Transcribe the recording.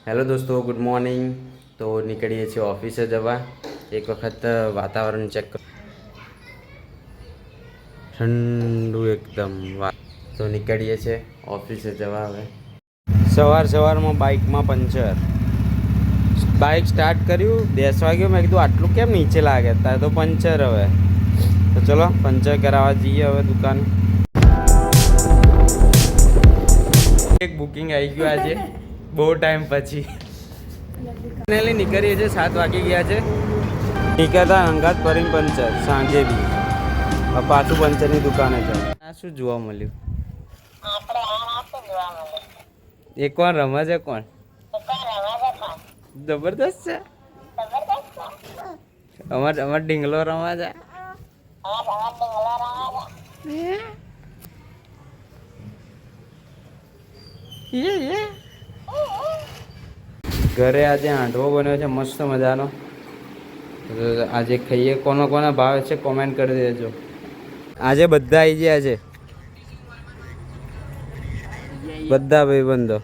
Hello દોસ્તો, good morning. તો નીકળીએ છીએ ઓફિસે જવા. એક વખત વાતાવરણ ચેક કરો, ઠંડુ એકદમ. તો નીકળીએ છીએ ઓફિસે જવા. હવે સવારમાં બાઇકમાં પંચર. બાઇક સ્ટાર્ટ કર્યું, બેસવા ગયો, મેં કીધું આટલું કેમ નીચે લાગે, તારે તો પંચર. હવે તો ચલો પંચર કરાવવા જઈએ હવે દુકાન. એક બુકિંગ આવી ગયું આજે બહુ ટાઈમ પછી. નીકળીએ છીએ, 7 વાગી ગયા છે. નીકળતા અંગાત ફરીને પંચર, સાંજે બી પાછું પંચરની દુકાને જાવ. આ શું જોવા મળ્યું? એ કોણ રમે છે? કોણ જબરદસ્ત છે? અમાર ડીંગલો રમવા છે. ઘરે આજે હાંડવો બન્યો છે મસ્ત મજાનો. આજે ખાઈએ. કોનો ભાવે છે કોમેન્ટ કરી દેજો. આજે બધા આવી ગયા છે, બધા ભાઈબંધો.